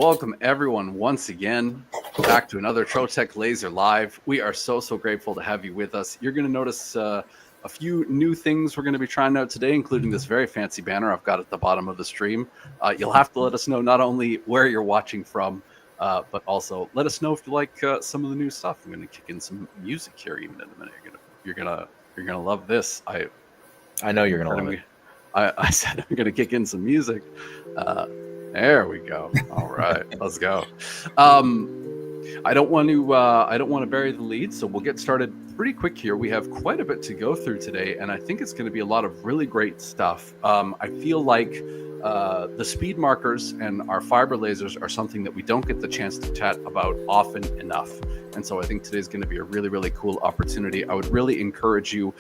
welcome everyone once again back to another Trotec Laser Live. We are so grateful to have you with us. You're going to notice a few new things we're going to be trying out today, including this very fancy banner I've got at the bottom of the stream. You'll have to let us know not only where you're watching from, but also let us know if you like some of the new stuff. I'm going to kick in some music here even in a minute. You're gonna love this. I know you're gonna love it. I said I'm gonna kick in some music. There we go. All right, let's go. I don't want to bury the lead, so we'll get started pretty quick here. We have quite a bit to go through today, and I think it's going to be a lot of really great stuff. I feel like the speed markers and our fiber lasers are something that we don't get the chance to chat about often enough. And so I think today's going to be a really, really cool opportunity. I would really encourage you,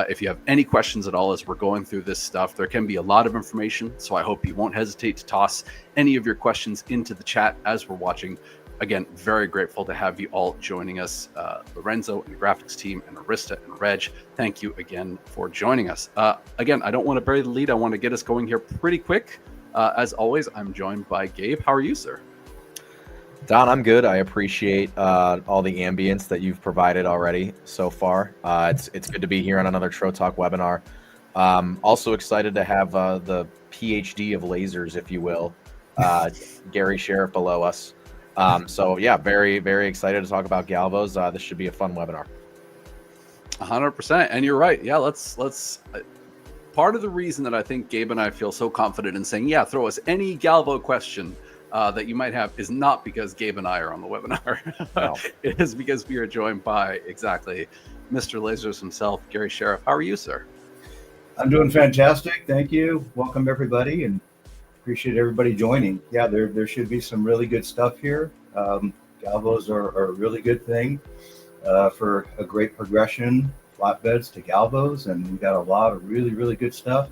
if you have any questions at all as we're going through this stuff, there can be a lot of information. So I hope you won't hesitate to toss any of your questions into the chat as we're watching. Again, very grateful to have you all joining us. Lorenzo and the graphics team and Arista and Reg, thank you again for joining us. Again, I don't want to bury the lead. I want to get us going here pretty quick. As always, I'm joined by Gabe. How are you, sir? Don, I'm good. I appreciate all the ambience that you've provided already so far. It's good to be here on another Trotalk webinar. Also excited to have the PhD of lasers, if you will, Gary Sheriff below us. So yeah, very, very excited to talk about Galvos. This should be a fun webinar. 100%. And you're right. Yeah, let's part of the reason that I think Gabe and I feel so confident in saying, yeah, throw us any Galvo question that you might have is not because Gabe and I are on the webinar. No. It is because we are joined by exactly Mr. Lasers himself, Gary Sheriff. How are you, sir? I'm doing fantastic. Thank you. Welcome everybody, and appreciate everybody joining. Yeah, there should be some really good stuff here. Galvos are a really good thing for a great progression, flatbeds to Galvos, and we got a lot of really, really good stuff.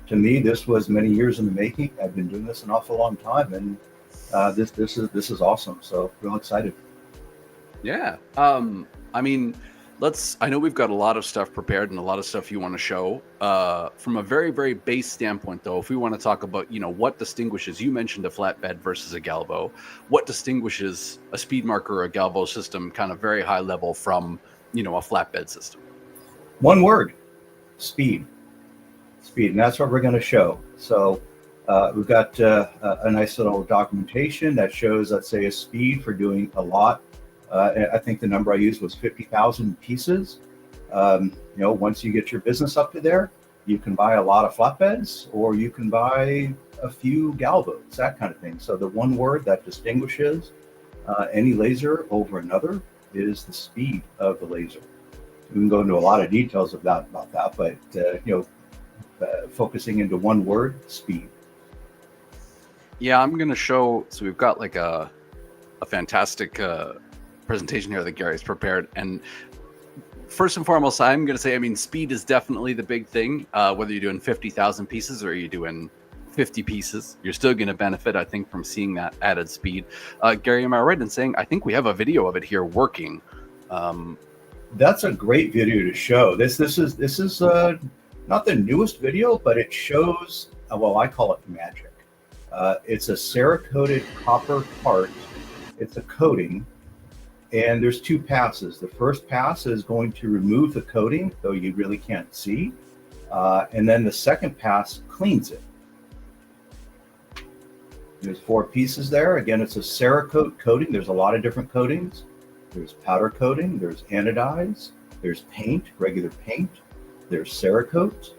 To me, this was many years in the making. I've been doing this an awful long time, and this is awesome. So real excited. Yeah. I mean, I know we've got a lot of stuff prepared and a lot of stuff you want to show. From a very, very base standpoint, though, if we want to talk about, what distinguishes, you mentioned a flatbed versus a Galvo, what distinguishes a speed marker or a Galvo system kind of very high level from, a flatbed system? One word: speed. Speed, and that's what we're going to show. So we've got a nice little documentation that shows, let's say, a speed for doing a lot. I think the number I used was 50,000 pieces. Once you get your business up to there, you can buy a lot of flatbeds, or you can buy a few Galvos, that kind of thing. So the one word that distinguishes any laser over another is the speed of the laser. We can go into a lot of details about that, but focusing into one word: speed. Yeah, I'm going to show. So we've got like a fantastic presentation here that Gary's prepared. And first and foremost, I'm going to say, speed is definitely the big thing. Whether you're doing 50,000 pieces or you're doing 50 pieces, you're still going to benefit, I think, from seeing that added speed. Gary, am I right in saying I think we have a video of it here working? That's a great video to show. This is not the newest video, but it shows, well, I call it magic. It's a Cerakoted copper part. It's a coating, and there's two passes. The first pass is going to remove the coating, though you really can't see. And then the second pass cleans it. There's 4 pieces there. Again, it's a Cerakote coating. There's a lot of different coatings. There's powder coating, there's anodize, there's paint, regular paint, there's Cerakote.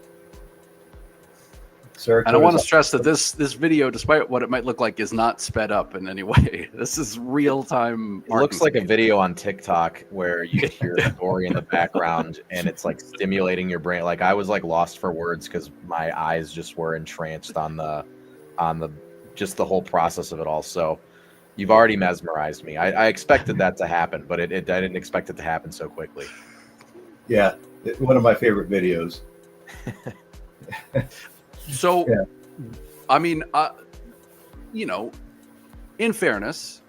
And I want to stress that this video, despite what it might look like, is not sped up in any way. This is real-time. It looks like a video on TikTok where you hear the story in the background and it's like stimulating your brain. Like I was like lost for words because my eyes just were entranced on the just the whole process of it all. So you've already mesmerized me. I expected that to happen, but I didn't expect it to happen so quickly. Yeah, one of my favorite videos. So, yeah. In fairness,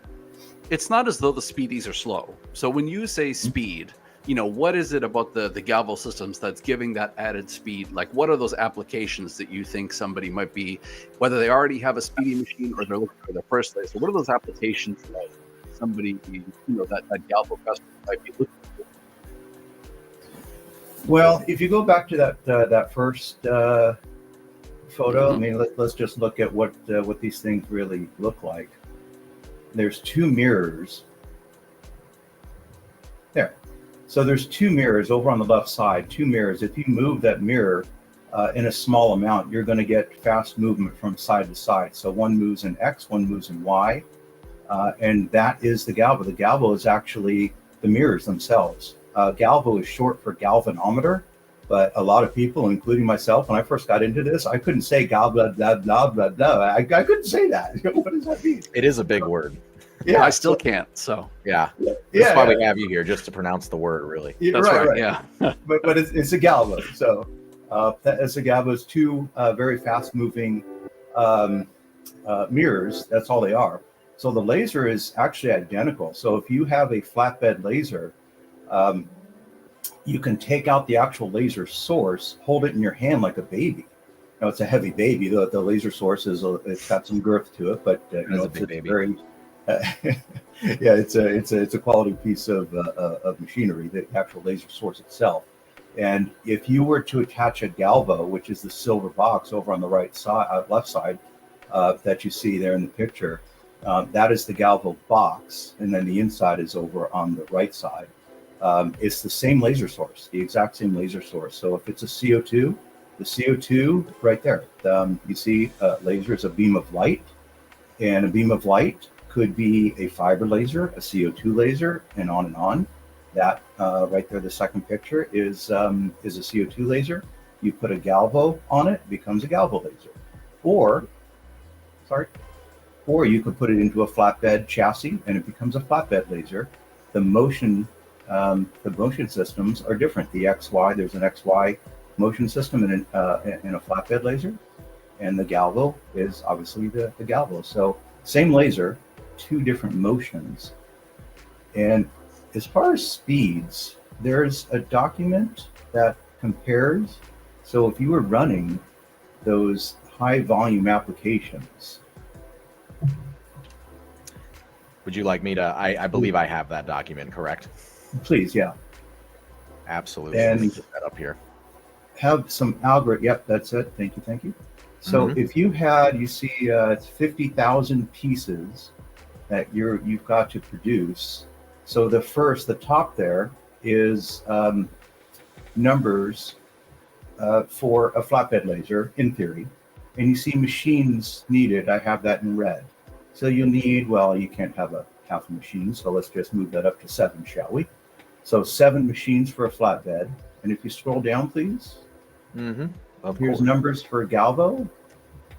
it's not as though the speedies are slow. So when you say speed, what is it about the Galvo systems that's giving that added speed? Like, what are those applications that you think somebody might be, whether they already have a speedy machine or they're looking for their first laser? What are those applications that somebody, that Galvo customer might be looking for? Well, if you go back to that first photo, I mean, let's just look at what these things really look like. There's two mirrors there. So there's two mirrors over on the left side, two mirrors. If you move that mirror in a small amount, you're going to get fast movement from side to side. So one moves in X, one moves in Y, and that is the Galvo. The Galvo is actually the mirrors themselves. Galvo is short for galvanometer, but a lot of people, including myself, when I first got into this, I couldn't say gal blah blah blah blah blah. I couldn't say that. What does that mean? It is a big word. Yeah, I still can't. So yeah, that's why we have you here, just to pronounce the word. Really, that's right. Yeah, but it's a Galvo. So it's a Galvo. It's two very fast moving mirrors. That's all they are. So the laser is actually identical. So if you have a flatbed laser, you can take out the actual laser source, hold it in your hand like a baby. Now it's a heavy baby. The laser source it's got some girth to it, but it's very it's a quality piece of machinery, the actual laser source itself. And if you were to attach a Galvo, which is the silver box over on the right side, left side, that you see there in the picture, that is the Galvo box, and then the inside is over on the right side. It's the same laser source, the exact same laser source. So if it's a CO2, the CO2 right there, you see laser is a beam of light, and a beam of light could be a fiber laser, a CO2 laser, and on and on. That right there, the second picture is a CO2 laser. You put a Galvo on it, becomes a Galvo laser. Or you could put it into a flatbed chassis and it becomes a flatbed laser. The motion systems are different. The XY, there's an XY motion system in a flatbed laser, and the Galvo is obviously the Galvo. So same laser, two different motions. And as far as speeds, there's a document that compares. So if you were running those high volume applications, would you like me to? I believe I have that document, correct? Please, yeah. Absolutely. And let me get that up here. Have some algorithm. Yep, that's it. Thank you. So if you see it's 50,000 pieces that you've got to produce. So the top there is numbers for a flatbed laser in theory, and you see machines needed. I have that in red. So you'll need, you can't have a half a machine, so let's just move that up to 7, shall we? So 7 machines for a flatbed. And if you scroll down, please. Here's numbers for Galvo,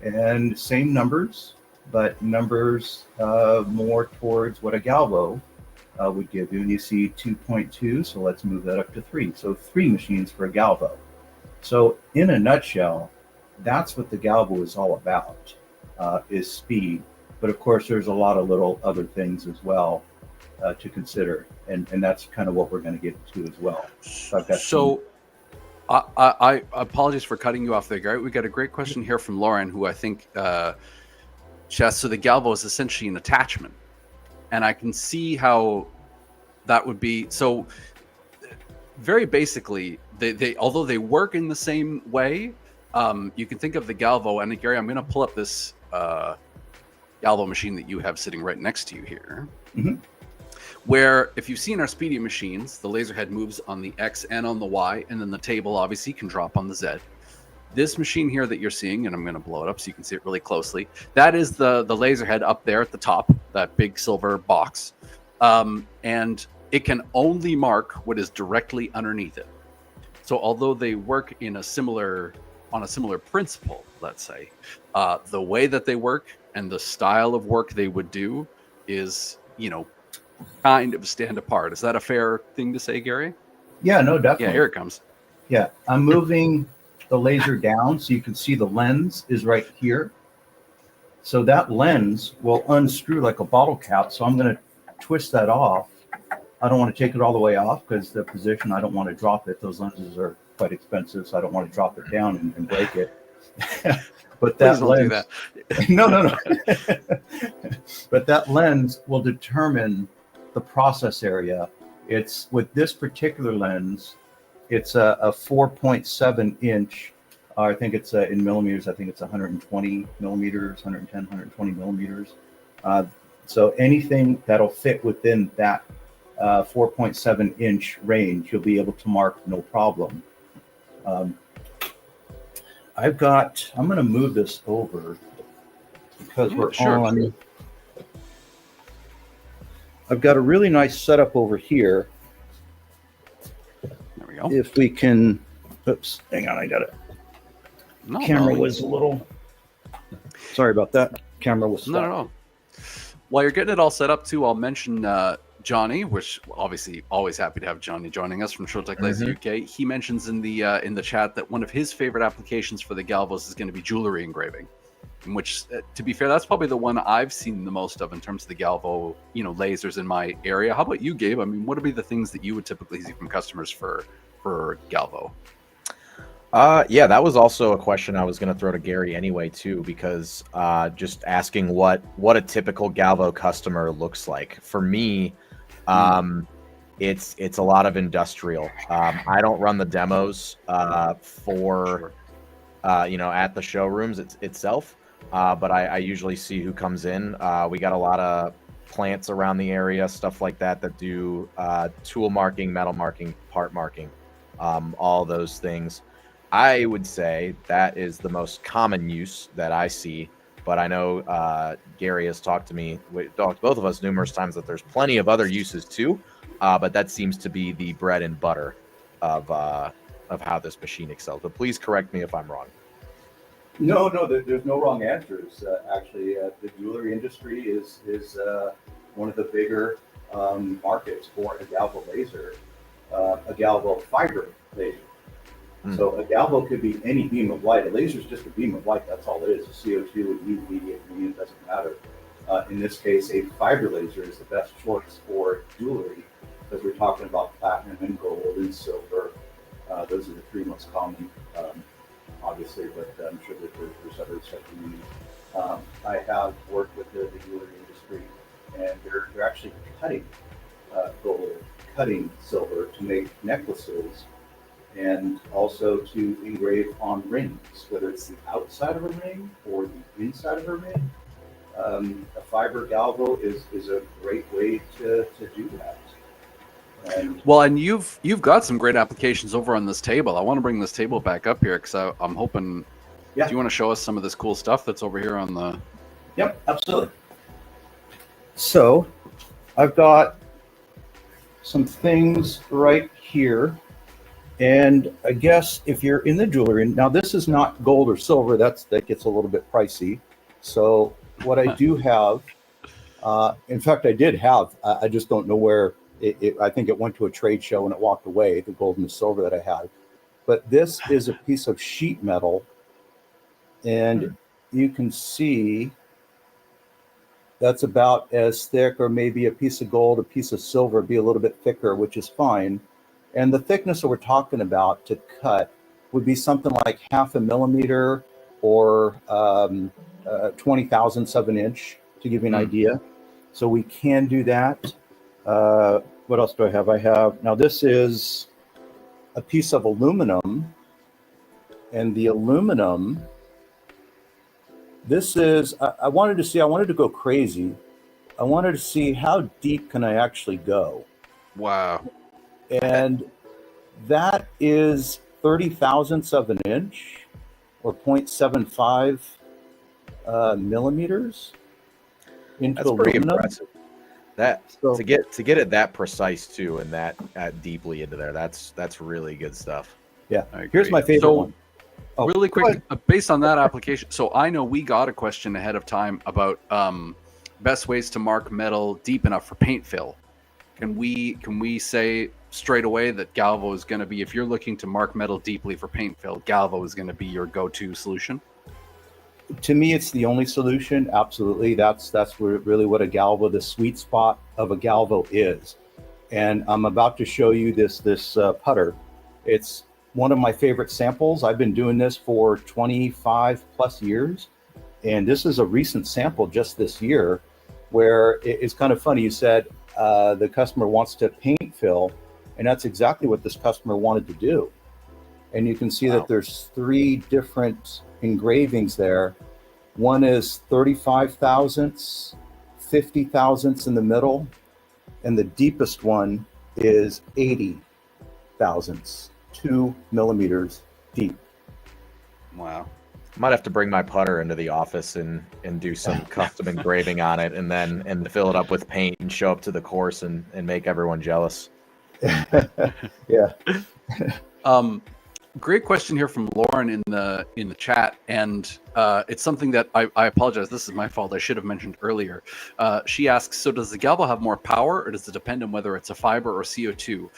and same numbers, but numbers more towards what a Galvo would give you. And you see 2.2, so let's move that up to 3. So 3 machines for a Galvo. So in a nutshell, that's what the Galvo is all about, is speed. But of course, there's a lot of little other things as well to consider. And that's kind of what we're going to get to as well. So I apologize for cutting you off there, Gary. We got a great question here from Lauren, who I think she asked, so the Galvo is essentially an attachment. And I can see how that would be. So very basically, they although they work in the same way, you can think of the Galvo. And Gary, I'm going to pull up this Galvo machine that you have sitting right next to you here. Where if you've seen our speedy machines, the laser head moves on the X and on the Y, and then the table obviously can drop on the Z. This machine here that you're seeing, and I'm going to blow it up so you can see it really closely, that is the laser head up there at the top, that big silver box. And it can only mark what is directly underneath it. So although they work on a similar principle, let's say, the way that they work and the style of work they would do is, kind of stand apart. Is that a fair thing to say, Gary? Yeah, no, definitely. Yeah, here it comes. Yeah, I'm moving the laser down so you can see the lens is right here. So that lens will unscrew like a bottle cap. So I'm going to twist that off I don't want to take it all the way off because the position, I don't want to drop it. Those lenses are quite expensive, so I don't want to drop it down and break it. But Please that don't do lens, that. no. But that lens will determine the process area. It's with this particular lens, it's a 4.7 inch. I think it's in millimeters. I think it's 120 millimeters, 110, 120 millimeters. So anything that'll fit within that 4.7 inch range, you'll be able to mark no problem. I'm going to move this over because we're on. I've got a really nice setup over here. There we go. If we can, oops, hang on, I got it. No, Camera was a little, sorry about that. Camera was stuck. No. While you're getting it all set up too, I'll mention Johnny, which obviously always happy to have Johnny joining us from Trotec Laser UK. He mentions in the chat that one of his favorite applications for the Galvos is going to be jewelry engraving, which, to be fair, that's probably the one I've seen the most of in terms of the Galvo, lasers in my area. How about you, Gabe? I mean, what would be the things that you would typically see from customers for Galvo? Yeah, that was also a question I was going to throw to Gary anyway, too, because just asking what a typical Galvo customer looks like. For me, it's a lot of industrial. I don't run the demos for at the showrooms itself, but I usually see who comes in. We got a lot of plants around the area, stuff like that do tool marking, metal marking, part marking, all those things. I would say that is the most common use that I see, but I know Gary has talked to both of us numerous times that there's plenty of other uses too, but that seems to be the bread and butter of how this machine excels. But please correct me if I'm wrong. No, there's no wrong answers. Actually, the jewelry industry is one of the bigger markets for a Galvo laser, a Galvo fiber laser. So a Galvo could be any beam of light. A laser is just a beam of light. That's all it is. A CO2, a UV, it doesn't matter. In this case, a fiber laser is the best choice for jewelry because we're talking about platinum and gold and silver. Those are the three most common, obviously, but I'm sure that there's other stuff you need. I have worked with the jewelry industry, and they're actually cutting gold, cutting silver to make necklaces, and also to engrave on rings, whether it's the outside of a ring or the inside of a ring. A fiber Galvo is a great way to do that. And you've got some great applications over on this table. I want to bring this table back up here because I'm hoping. Yeah. Do you want to show us some of this cool stuff that's over here on the? Yep, absolutely. So, I've got some things right here. And I guess if you're in the jewelry, now this is not gold or silver, that gets a little bit pricey. So what I do have, in fact, I did have, I just don't know where, I think it went to a trade show and it walked away, the gold and the silver that I had. But this is a piece of sheet metal, and you can see that's about as thick, or maybe a piece of gold, a piece of silver be a little bit thicker, which is fine. And the thickness that we're talking about to cut would be something like 0.5 millimeter or 20,000ths of an inch, to give you an idea. So we can do that. What else do I have? Now this is a piece of aluminum, and the aluminum, this is, I wanted to go crazy. I wanted to see how deep can I actually go. Wow. And that is 30,000ths of an inch, or 0.75 millimeters into That's aluminum. pretty impressive. To get it that precise too, and that deeply into there, that's really good stuff. Yeah. Here's my favorite one. Oh, really quick, based on that application. So I know we got a question ahead of time about best ways to mark metal deep enough for paint fill. Can we say straight away that Galvo is going to be, if you're looking to mark metal deeply for paint fill, Galvo is going to be your go-to solution? To me, it's the only solution. Absolutely. That's really what a Galvo, the sweet spot of a Galvo is. and I'm about to show you this putter. It's one of my favorite samples. I've been doing this for 25 plus years, and this is a recent sample just this year, where it's kind of funny. You said the customer wants to paint fill, and that's exactly what this customer wanted to do. And you can see that there's 3 different engravings there. One is 35 thousandths, 50 thousandths in the middle, and the deepest one is 80 thousandths, 2 millimeters deep. Wow. Might have to bring my putter into the office and do some custom engraving on it, and fill it up with paint and show up to the course and make everyone jealous. Yeah. Great question here from Lauren in the chat, and it's something that I apologize. This is my fault. I should have mentioned earlier. She asks, so does the Galvo have more power, or does it depend on whether it's a fiber or CO2?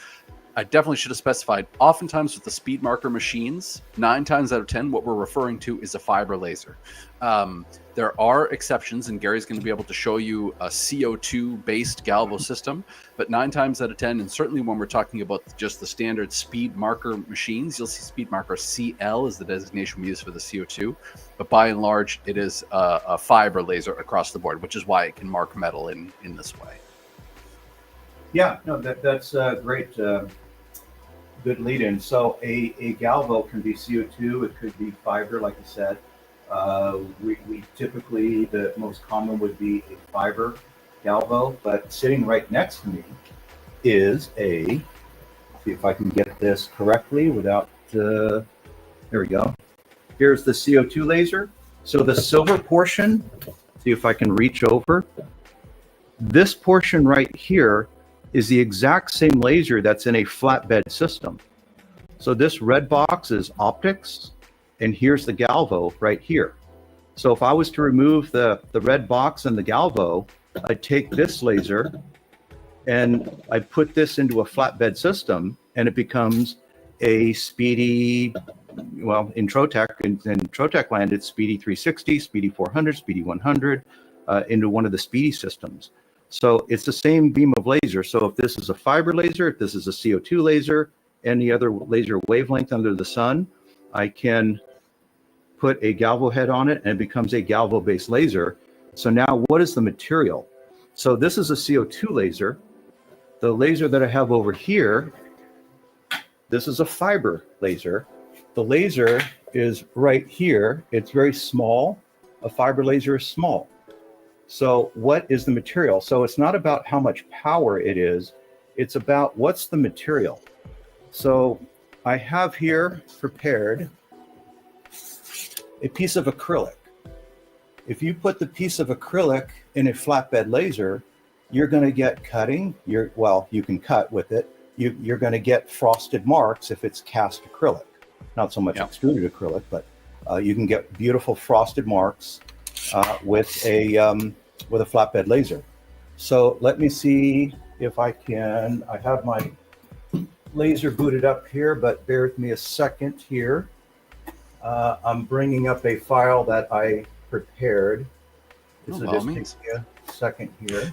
I definitely should have specified. Oftentimes with the speed marker machines, 9 times out of 10, what we're referring to is a fiber laser. There are exceptions, and Gary's going to be able to show you a CO2-based Galvo system, but 9 times out of 10, and certainly when we're talking about just the standard speed marker machines, you'll see speed marker CL is the designation we use for the CO2, but by and large, it is a fiber laser across the board, which is why it can mark metal in this way. Yeah, no, that's great. Good lead in. So a Galvo can be CO2, it could be fiber, like I said. We typically, the most common would be a fiber Galvo, but sitting right next to me is see if I can get this correctly without, there we go. Here's the CO2 laser. So the silver portion, see if I can reach over. This portion right here is the exact same laser that's in a flatbed system. So this red box is optics, and here's the Galvo right here. So if I was to remove the red box and the Galvo, I'd take this laser and I'd put this into a flatbed system, and it becomes a speedy, well, in Trotec, in Trotec land, it's Speedy 360, Speedy 400, Speedy 100, into one of the Speedy systems. So it's the same beam of laser. So if this is a fiber laser, if this is a CO2 laser, any other laser wavelength under the sun, I can put a Galvo head on it and it becomes a Galvo-based laser. So now what is the material? So this is a CO2 laser. The laser that I have over here, this is a fiber laser. The laser is right here. It's very small. A fiber laser is small. So what is the material? So it's not about how much power it is, it's about what's the material. So I have here prepared a piece of acrylic. If you put the piece of acrylic in a flatbed laser, you're going to get cutting. You can cut with it. You're going to get frosted marks if it's cast acrylic. Not so much extruded acrylic, but you can get beautiful frosted marks with a flatbed laser. So let me see if I can. I have my laser booted up here, but bear with me a second here. I'm bringing up a file that I prepared. This will just take me a second here.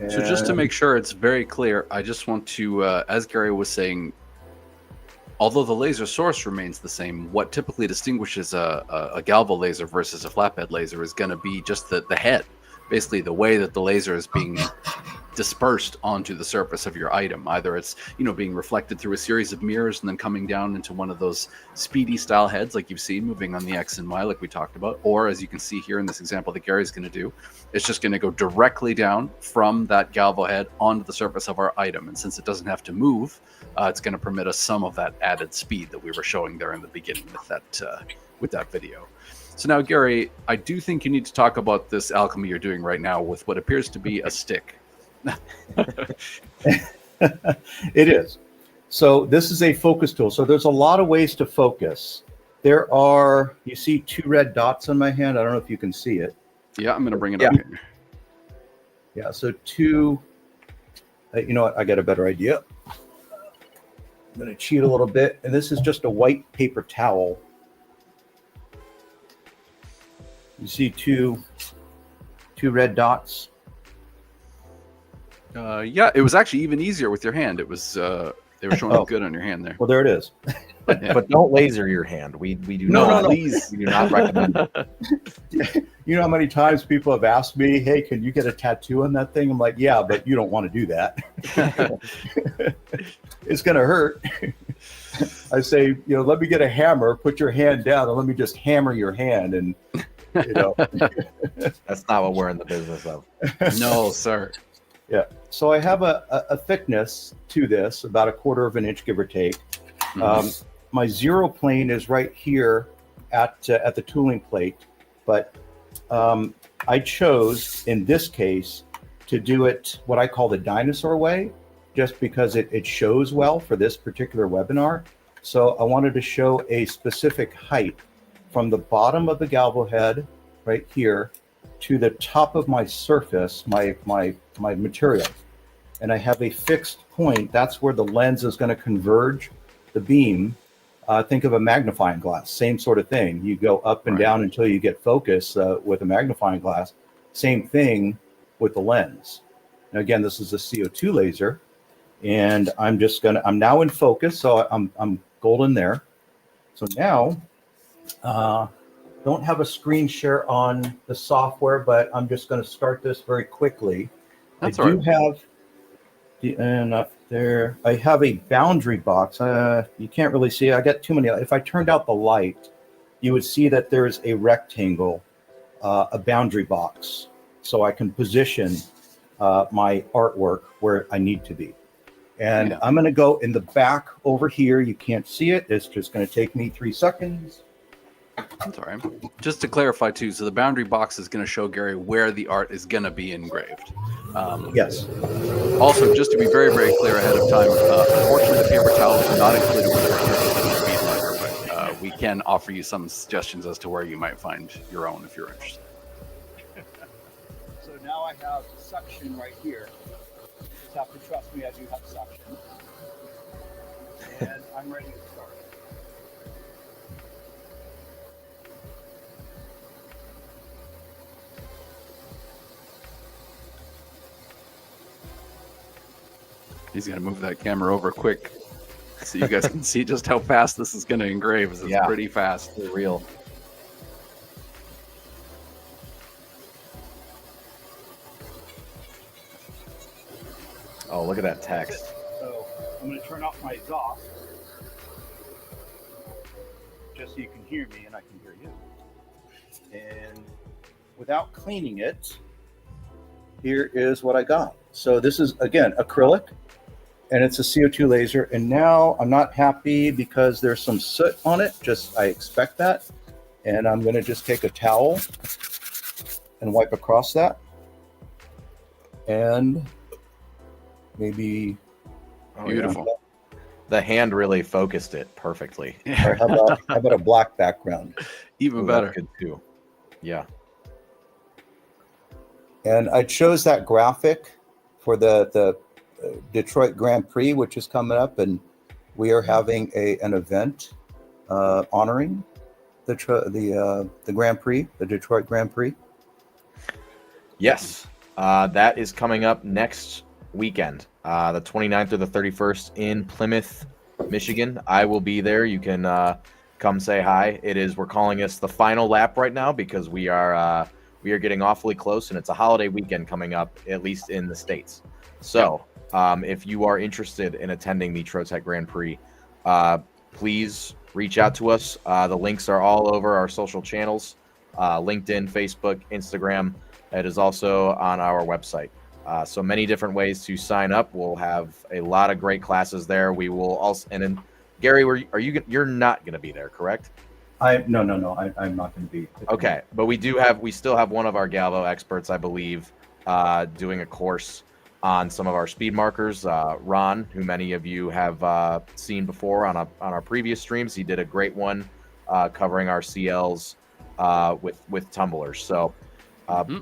And so just to make sure it's very clear, I just want to, as Gary was saying, although the laser source remains the same, what typically distinguishes a Galvo laser versus a flatbed laser is going to be just the head, basically the way that the laser is being dispersed onto the surface of your item. Either it's being reflected through a series of mirrors and then coming down into one of those speedy style heads like you've seen moving on the X and Y like we talked about, or as you can see here in this example that Gary's going to do, it's just going to go directly down from that Galvo head onto the surface of our item. And since it doesn't have to move, it's going to permit us some of that added speed that we were showing there in the beginning with that video. So now, Gary, I do think you need to talk about this alchemy you're doing right now with what appears to be a stick. It is. So this is a focus tool. So there's a lot of ways to focus. There are, you see 2 red dots on my hand. I don't know if you can see it. Yeah, I'm going to bring it up here. Yeah, so 2, you know what, I got a better idea. I'm going to cheat a little bit. And this is just a white paper towel. You see two red dots. Yeah, it was actually even easier with your hand. It was they were showing Oh. up good on your hand there. Well, there it is. Yeah. But don't laser your hand. We do No, not. no. Please. We do not recommend it. You know how many times people have asked me, "Hey, can you get a tattoo on that thing?" I'm like, "Yeah, but you don't want to do that. It's going to hurt." I say, let me get a hammer, put your hand down, and let me just hammer your hand, and That's not what we're in the business of. No, sir. Yeah. So I have a thickness to this, about 1/4 of an inch, give or take. My zero plane is right here at the tooling plate, but I chose in this case to do it what I call the dinosaur way, just because it shows well for this particular webinar. So I wanted to show a specific height from the bottom of the Galvo head right here to the top of my surface, my material. And I have a fixed point. That's where the lens is going to converge the beam. Think of a magnifying glass, same sort of thing. You go up and down until you get focus with a magnifying glass. Same thing with the lens. Now, again, this is a CO2 laser, and I'm now in focus, so I'm golden there. So now, don't have a screen share on the software, but I'm just going to start this very quickly. That's I do have and up there, I have a boundary box. You can't really see it. I got too many. If I turned out the light, you would see that there's a rectangle, a boundary box, so I can position my artwork where I need to be. And I'm going to go in the back over here. You can't see it. It's just going to take me 3 seconds. That's all right. Just to clarify too, so the boundary box is going to show Gary where the art is going to be engraved. Yes. Also, just to be very, very clear ahead of time, unfortunately the paper towels are not included with our purchase of the speed marker, but we can offer you some suggestions as to where you might find your own if you're interested. So now I have suction right here. You just have to trust me, I do have suction. And I'm ready to start. He's going to move that camera over quick so you guys can see just how fast this is going to engrave. It's pretty fast. It's real. Oh, look at that text. So I'm going to turn off my exhaust just so you can hear me and I can hear you. And without cleaning it, here is what I got. So this is, again, acrylic, and it's a CO2 laser. And now I'm not happy because there's some soot on it. I expect that. And I'm going to just take a towel and wipe across that. And maybe... Beautiful. The hand really focused it perfectly. Or how about a black background? Even Ooh, better. that's good too. Yeah. And I chose that graphic for the Detroit Grand Prix, which is coming up, and we are having an event honoring the Grand Prix, the Detroit Grand Prix. Yes, that is coming up next weekend, the 29th or the 31st in Plymouth, Michigan. I will be there. You can come say hi. We're calling this the final lap right now because we are getting awfully close, and it's a holiday weekend coming up, at least in the States. So if you are interested in attending the Trotec Grand Prix, please reach out to us. The links are all over our social channels, LinkedIn, Facebook, Instagram. It is also on our website. So many different ways to sign up. We'll have a lot of great classes there. We will also, and then Gary, you're not going to be there, correct? No, I'm not going to be. Okay, but we still have one of our Galvo experts, I believe, doing a course on some of our speed markers. Ron, who many of you have seen before on our previous streams, he did a great one covering our CLs with tumblers. So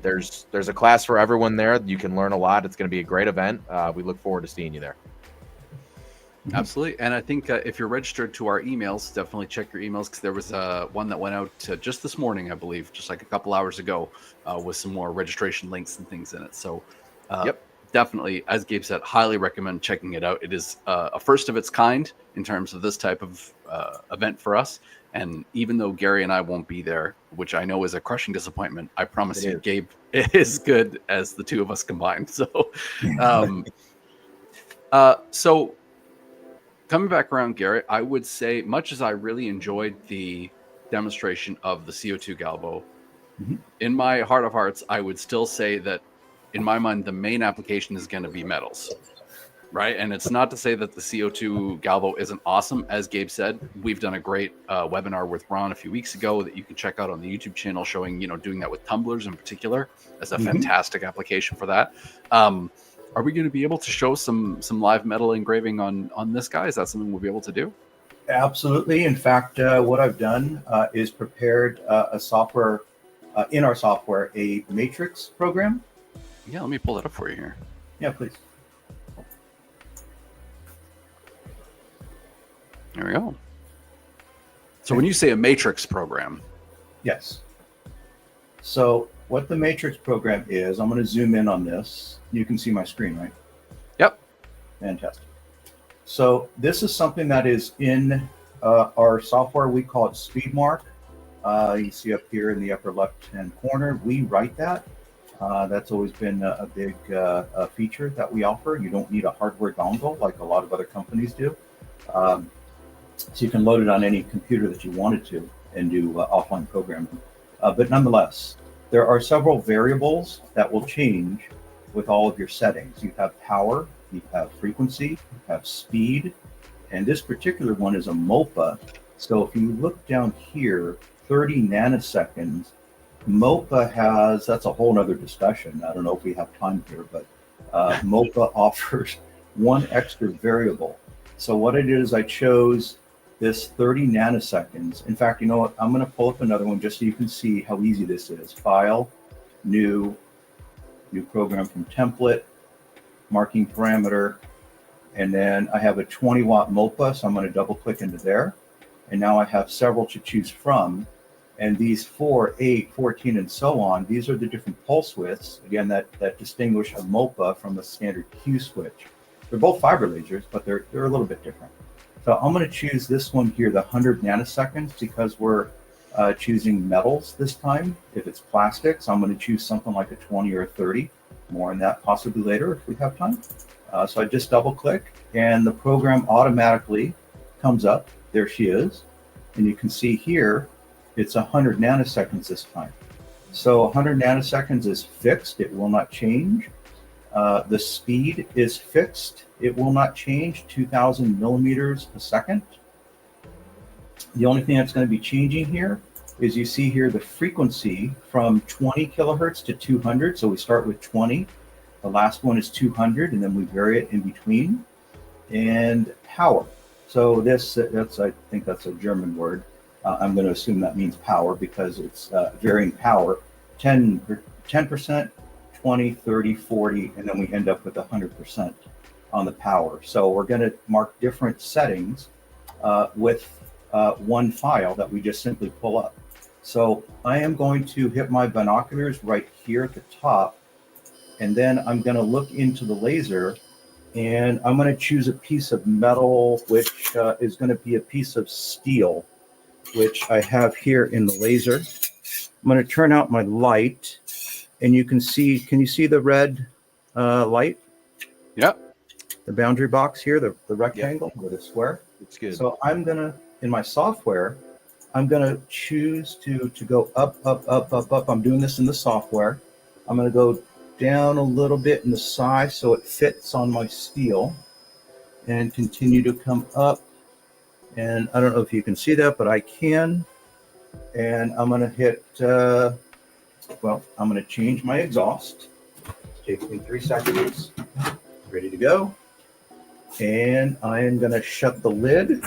there's a class for everyone there. You can learn a lot. It's going to be a great event. We look forward to seeing you there. Absolutely. And I think if you're registered to our emails, definitely check your emails, because there was one that went out just this morning, I believe, just like a couple hours ago, with some more registration links and things in it. So definitely, as Gabe said, highly recommend checking it out. It is a first of its kind in terms of this type of event for us. And even though Gary and I won't be there, which I know is a crushing disappointment, I promise It you, is. Gabe is good as the two of us combined. Um, so coming back around, Garrett, I would say, much as I really enjoyed the demonstration of the CO2 Galvo, Mhm. in my heart of hearts, I would still say that, in my mind, the main application is going to be metals, right? And it's not to say that the CO2 Galvo isn't awesome. As Gabe said, we've done a great webinar with Ron a few weeks ago that you can check out on the YouTube channel, showing, doing that with tumblers in particular as a Mhm. fantastic application for that. Are we going to be able to show some live metal engraving on this guy? Is that something we'll be able to do? Absolutely. In fact, what I've done is prepared a software in our software, a matrix program. Yeah, let me pull that up for you here. Yeah, please. There we go. So when you say a matrix program, Yes. So what the matrix program is, I'm going to zoom in on this. You can see my screen, right? yep, Fantastic. So this is something that is in our software. We call it SpeedMark. You see up here in the upper left-hand corner, we write that. That's always been a big feature that we offer. You don't need a hardware dongle like a lot of other companies do. So you can load it on any computer that you wanted to and do offline programming. But nonetheless, there are several variables that will change with all of your settings. You have power, you have frequency, you have speed, and this particular one is a MOPA. So if you look down here, 30 nanoseconds, MOPA has, that's a whole nother discussion. I don't know if we have time here, but MOPA offers one extra variable. So what I did is I chose this 30 nanoseconds. In fact, you know what? I'm going to pull up another one just so you can see how easy this is. File, new program from template, marking parameter, and then I have a 20 watt MOPA, so I'm going to double click into there. And now I have several to choose from. And these 4, 8, 14, and so on, these are the different pulse widths, again, that distinguish a MOPA from a standard Q switch. They're both fiber lasers, but they're a little bit different. So I'm going to choose this one here, the 100 nanoseconds, because we're choosing metals this time. If it's plastics, I'm going to choose something like a 20 or a 30. More on that possibly later if we have time. So I just double click and the program automatically comes up. There she is. And you can see here, it's 100 nanoseconds this time. So 100 nanoseconds is fixed. It will not change. The speed is fixed. It will not change, 2,000 millimeters a second. The only thing that's going to be changing here is you see here the frequency from 20 kilohertz to 200. So we start with 20. The last one is 200, and then we vary it in between. And power. So I think that's a German word. I'm going to assume that means power because it's varying power. 10%, 20, 30, 40, and then we end up with 100% on the power. So we're going to mark different settings with one file that we just simply pull up. So I am going to hit my binoculars right here at the top, and then I'm going to look into the laser, and I'm going to choose a piece of metal, which is going to be a piece of steel, which I have here in the laser. I'm going to turn out my light, and you can see, can you see the red light? Yep. The boundary box here, the rectangle with a square. It's good. So I'm going to, in my software, I'm going to choose to go up, up, up, up, up. I'm doing this in the software. I'm going to go down a little bit in the size so it fits on my steel and continue to come up. And I don't know if you can see that, but I can. And I'm going to hit, I'm going to change my exhaust. It takes me 3 seconds. Ready to go. And I am going to shut the lid.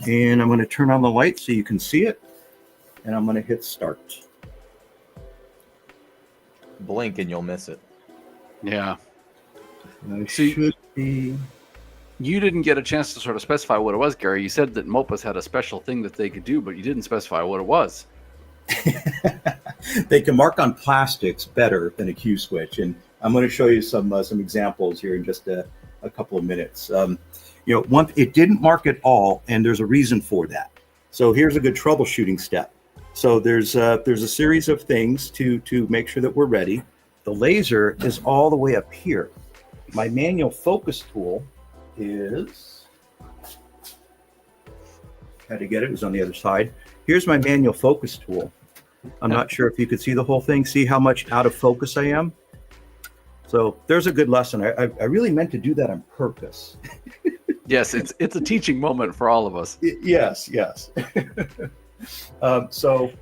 And I'm going to turn on the light so you can see it. And I'm going to hit start. Blink and you'll miss it. Yeah. I See- should be. You didn't get a chance to sort of specify what it was, Gary. You said that MOPAs had a special thing that they could do, but you didn't specify what it was. They can mark on plastics better than a Q switch. And I'm going to show you some examples here in just a couple of minutes. It didn't mark at all, and there's a reason for that. So here's a good troubleshooting step. So there's a series of things to make sure that we're ready. The laser is all the way up here. My manual focus tool is, had to get it, it was on the other side. Here's my manual focus tool. I'm not sure if you could see the whole thing. See how much out of focus I am? So there's a good lesson. I really meant to do that on purpose. Yes, it's a teaching moment for all of us. Yes. So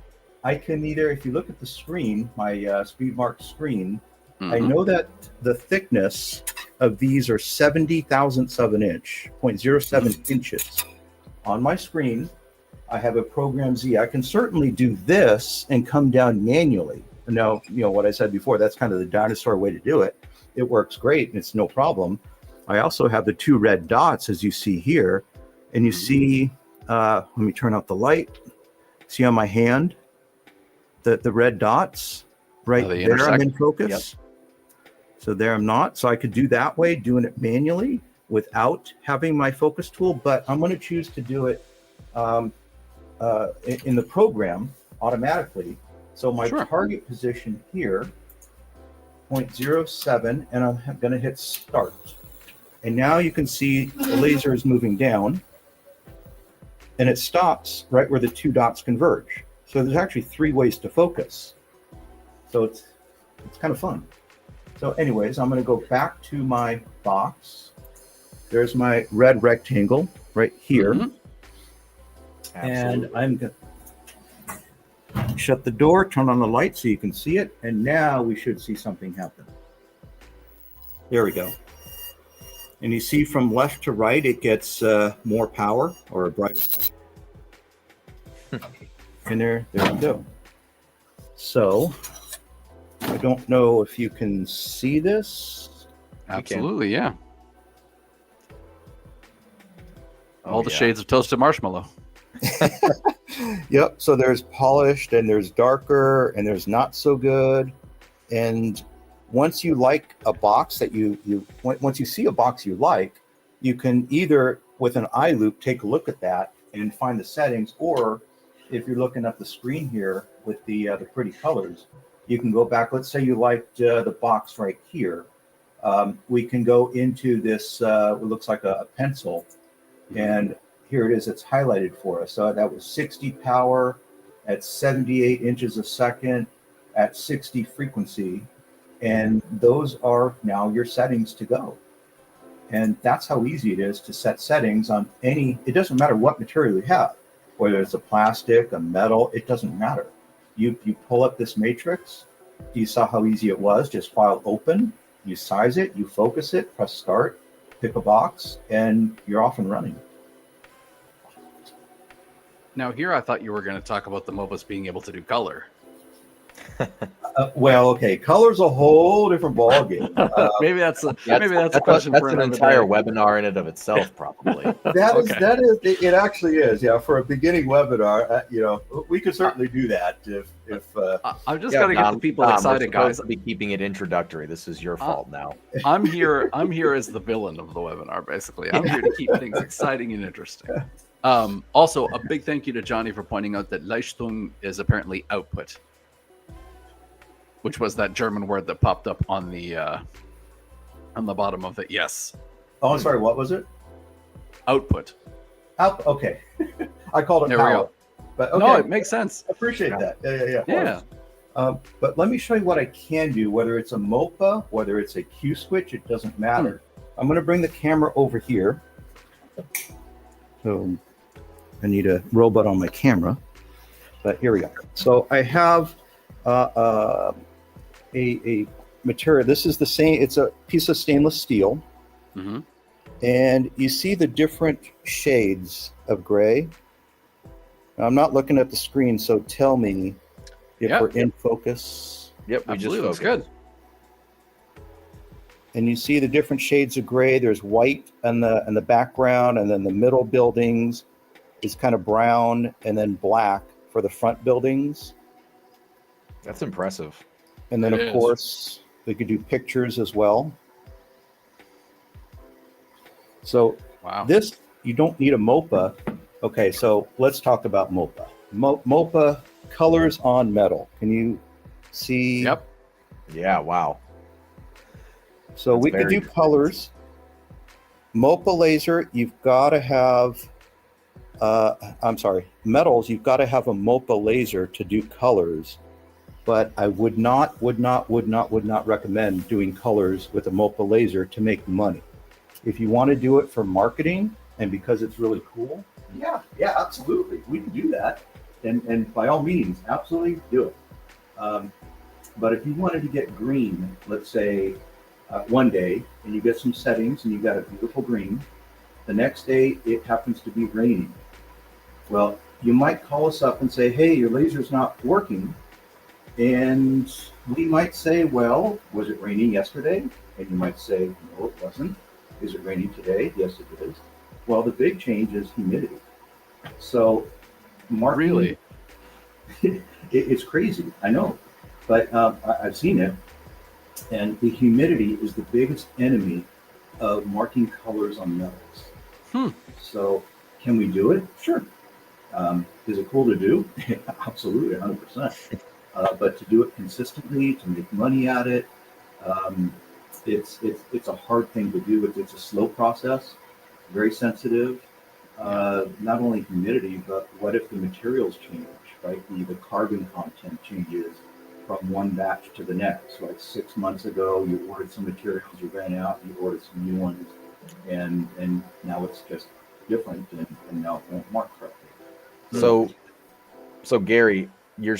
I can either, if you look at the screen, my speed mark screen, I know that the thickness of these are 70 thousandths of an inch, 0.07 inches. On my screen, I have a Program Z. I can certainly do this and come down manually. Now, what I said before, that's kind of the dinosaur way to do it. It works great and it's no problem. I also have the 2 red dots, as you see here, and you see, let me turn out the light. See on my hand, the red dots right they there, intersect. I'm in focus. Yep. So there I'm not. So I could do that way, doing it manually without having my focus tool, but I'm going to choose to do it in the program automatically. So my target position here, 0.07, and I'm going to hit start. And now you can see the laser is moving down, and it stops right where the 2 dots converge. So there's actually 3 ways to focus. So it's kind of fun. So anyways, I'm going to go back to my box. There's my red rectangle right here. And I'm going to shut the door, turn on the light so you can see it. And now we should see something happen. There we go. And you see from left to right, it gets more power or a brighter light. And there we go. So I don't know if you can see this. Absolutely, yeah. All the shades of toasted marshmallow. Yep. So there's polished and there's darker and there's not so good. And once you like a box that once you see a box you like, you can either with an eye loop take a look at that and find the settings, or if you're looking at the screen here with the pretty colors, you can go back. Let's say you liked the box right here. We can go into this. It looks like a pencil, and here it is. It's highlighted for us. So that was 60 power at 78 inches a second at 60 frequency. And those are now your settings to go. And that's how easy it is to set settings on any, it doesn't matter what material you have, whether it's a plastic, a metal, it doesn't matter. You pull up this matrix, you saw how easy it was, just file open, you size it, you focus it, press start, pick a box, and you're off and running. Now here I thought you were going to talk about the Mobus being able to do color. Well, okay, color's a whole different ballgame. Maybe that's a question that's for an another entire day. webinar in and of itself, probably. That is it actually is. Yeah, for a beginning webinar, we could certainly do that if I've just got to get the people excited, guys. To be keeping it introductory. This is your fault now. I'm here as the villain of the webinar, basically. I'm here to keep things exciting and interesting. Also, a big thank you to Johnny for pointing out that Leistung is apparently output, which was that German word that popped up on the bottom of it. Yes. Oh, I'm sorry. What was it? Output. Okay. I called it There power. we go. But okay. No, it makes sense. I appreciate that. Yeah. Yeah. But let me show you what I can do. Whether it's a MOPA, whether it's a Q switch, it doesn't matter. I'm going to bring the camera over here. So I need a robot on my camera. But here we go. So I have a material. This is the same. It's a piece of stainless steel. Mm-hmm. And you see the different shades of gray. Now, I'm not looking at the screen, so tell me if we're in focus. Yep, we Absolutely, just looks good. And you see the different shades of gray. There's white in the background, and then the middle buildings is kind of brown, and then black for the front buildings. That's impressive. And then, of course, We could do pictures as well. So Wow. this, you don't need a MOPA. Okay, so let's talk about MOPA. MOPA, colors on metal. Can you see? Yep. Yeah, wow. So That's we could very do colors. MOPA laser, you've got to have, I'm sorry, metals, you've got to have a MOPA laser to do colors. But I would not recommend doing colors with a MOPA laser to make money. If you want to do it for marketing and because it's really cool, yeah, absolutely. We can do that. And by all means, absolutely do it. But if you wanted to get green, let's say one day, and you get some settings and you got a beautiful green, the next day it happens to be raining. Well, you might call us up and say, hey, your laser's not working. And we might say, well, was it raining yesterday? And you might say, no, it wasn't. Is it raining today? Yes, it is. Well, the big change is humidity. So, marketing, Really? it's crazy, I know, but I've seen it. And the humidity is the biggest enemy of marking colors on metals. Hmm. So, can we do it? Sure. Is it cool to do? Absolutely, 100%. But to do it consistently, to make money at it, it's a hard thing to do. It's a slow process, very sensitive. Not only humidity, but what if the materials change, right? The carbon content changes from one batch to the next. Like 6 months ago, you ordered some materials, you ran out, you ordered some new ones, and now it's just different, and now it won't mark correctly. So Gary, you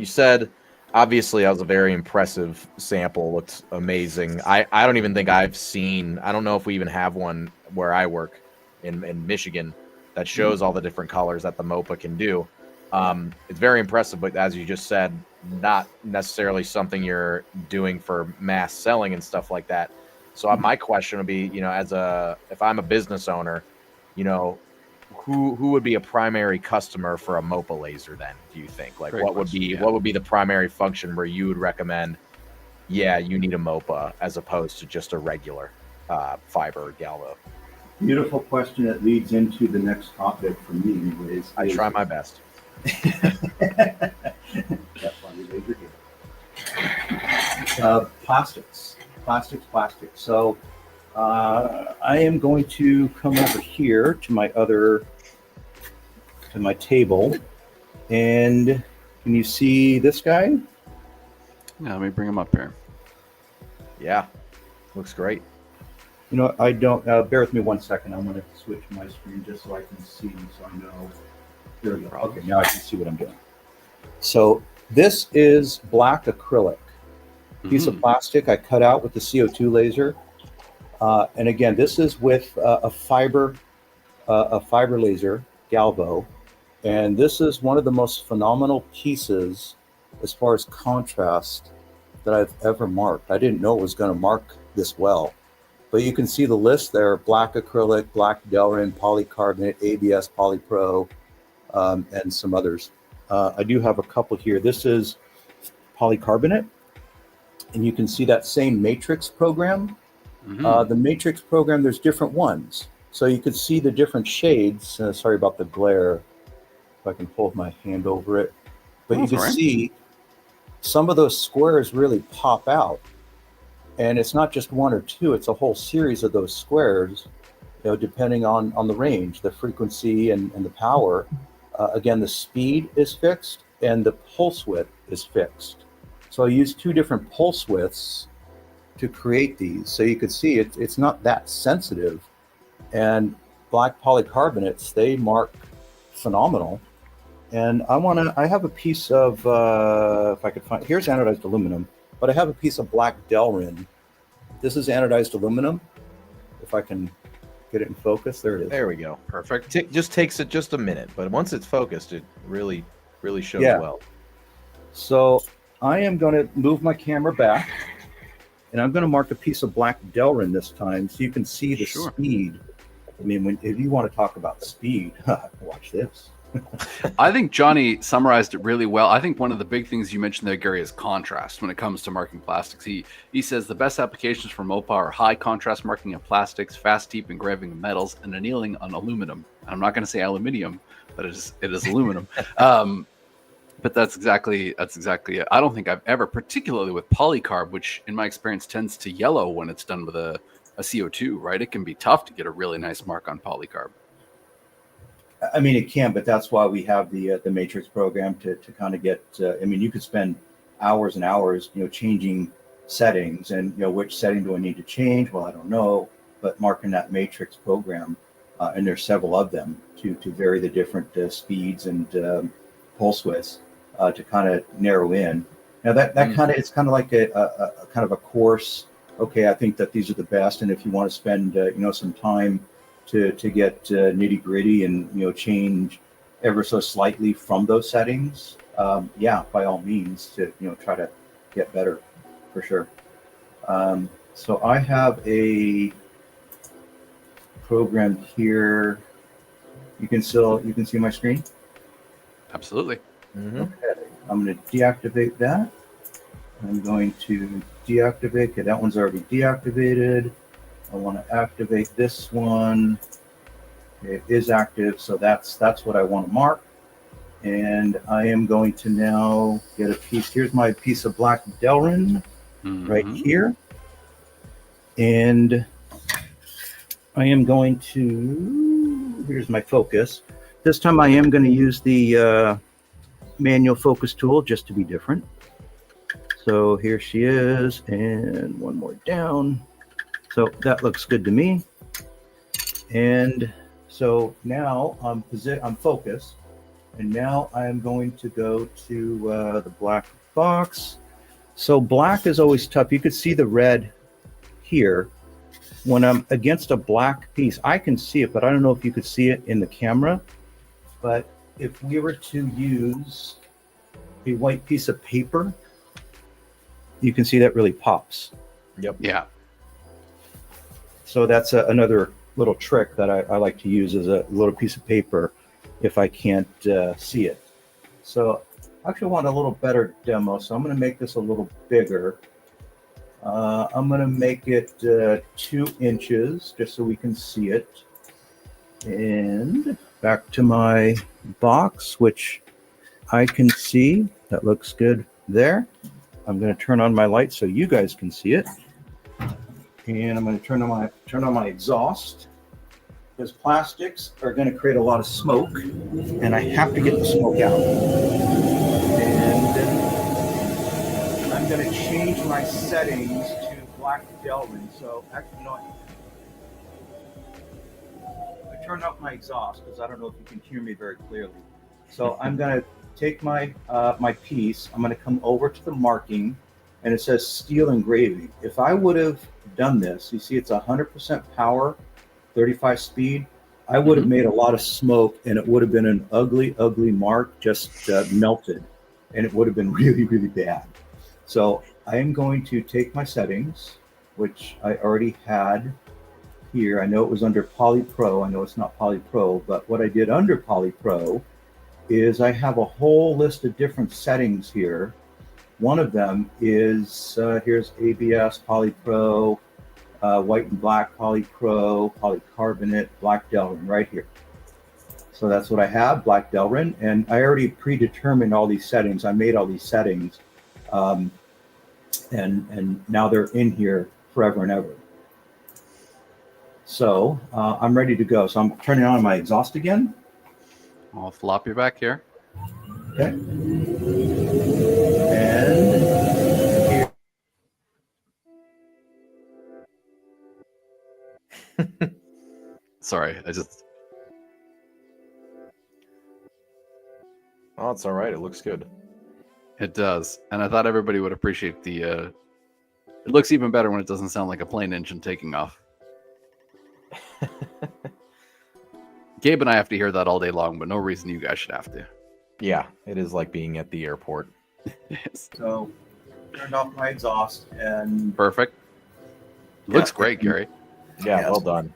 said obviously that was a very impressive sample. Looks amazing. I don't even think I've seen. I don't know if we even have one where I work in Michigan that shows all the different colors that the MOPA can do. It's very impressive, but as you just said, not necessarily something you're doing for mass selling and stuff like that. So my question would be, if I'm a business owner, who would be a primary customer for a MOPA laser then, do you think? Like Great what would question, be yeah. what would be the primary function where you would recommend, yeah, you need a MOPA as opposed to just a regular fiber Galvo? Beautiful question that leads into the next topic for me, anyways. I try my best. That's why we laser here. Plastics. So I am going to come over here to my table, and can you see this guy? Yeah, let me bring him up here. Yeah, looks great. I don't, bear with me 1 second. I'm going to switch my screen just so I can see, so I know. There we go. Okay, now I can see what I'm doing. So this is black acrylic. Piece of plastic I cut out with the CO2 laser. And again, this is with a fiber laser, Galvo. And this is one of the most phenomenal pieces as far as contrast that I've ever marked. I didn't know it was going to mark this well. But you can see the list there: black acrylic, black Delrin, polycarbonate, ABS, polypro, and some others. I do have a couple here. This is polycarbonate, and you can see that same matrix program. The matrix program, there's different ones. So you could see the different shades. Sorry about the glare. If I can hold my hand over it. But you can see some of those squares really pop out. And it's not just one or two, it's a whole series of those squares, depending on the range, the frequency and the power. Again, the speed is fixed and the pulse width is fixed. So I used two different pulse widths to create these. So you could see it's not that sensitive. And black polycarbonates, they mark phenomenal. And I have a piece of, if I could find, here's anodized aluminum, but I have a piece of black Delrin. This is anodized aluminum. If I can get it in focus, there it is. There we go. Perfect. Just takes it just a minute, but once it's focused, it really shows well. So I am going to move my camera back, and I'm going to mark a piece of black Delrin this time, so you can see the speed. I mean, if you want to talk about speed, watch this. I think Johnny summarized it really well. I think one of the big things you mentioned there, Gary, is contrast when it comes to marking plastics. He says the best applications for MOPA are high contrast marking of plastics, fast deep engraving of metals, and annealing on aluminum. I'm not going to say aluminium, but it is aluminum. But that's exactly it. I don't think I've ever, particularly with polycarb, which in my experience tends to yellow when it's done with a CO2, right? It can be tough to get a really nice mark on polycarb. I mean, it can, but that's why we have the matrix program to kind of get. I mean, you could spend hours and hours, changing settings, and which setting do I need to change? Well, I don't know, but marking that matrix program, and there's several of them to vary the different speeds and pulse widths to kind of narrow in. Now that kind of it's kind of like a kind of a course. Okay, I think that these are the best, and if you want to spend some time to get nitty gritty and change ever so slightly from those settings, yeah, by all means to try to get better for sure. So I have a program here. You can see my screen. Absolutely. Mm-hmm. Okay, I'm going to deactivate that. I'm going to deactivate. Okay, that one's already deactivated. I want to activate this one. It is active, so that's what I want to mark. And I am going to now get a piece. Here's my piece of black Delrin right here. And I am going to, here's my focus. This time I am going to use the manual focus tool just to be different. So here she is, and one more down. So that looks good to me. And so now I'm focused, and now I am going to go to the black box. So black is always tough. You could see the red here. When I'm against a black piece, I can see it, but I don't know if you could see it in the camera. But if we were to use a white piece of paper, you can see that really pops. Yep. Yeah. So that's another little trick that I like to use, as a little piece of paper if I can't see it. So I actually want a little better demo, so I'm going to make this a little bigger. I'm going to make it 2 inches just so we can see it. And back to my box, which I can see. That looks good there. I'm going to turn on my light so you guys can see it. And I'm going to turn on my exhaust, because plastics are going to create a lot of smoke, and I have to get the smoke out. And I'm going to change my settings to black Delrin. So actually, I turned off my exhaust because I don't know if you can hear me very clearly. So I'm going to take my my piece. I'm going to come over to the marking, and it says steel engraving. If I would have done this, you see it's 100% power, 35 speed. I would have made a lot of smoke, and it would have been an ugly, ugly mark, just melted, and it would have been really, really bad. So I am going to take my settings, which I already had here. I know it was under Poly Pro. I know it's not Poly Pro, but what I did under Poly Pro is I have a whole list of different settings here. One of them is, here's ABS, Poly Pro, white and black Poly Pro, polycarbonate, black Delrin right here. So that's what I have, black Delrin, and I already predetermined all these settings. I made all these settings, and now they're in here forever and ever. So I'm ready to go. So I'm turning on my exhaust again. I'll flop you back here. Okay. And Sorry, I just. Oh, it's all right. It looks good. It does, and I thought everybody would appreciate the. It looks even better when it doesn't sound like a plane engine taking off. Gabe and I have to hear that all day long, but no reason you guys should have to. Yeah, it is like being at the airport. Yes. so turned off my exhaust, and Perfect. Looks great, Gary. Yeah, Yes. well done.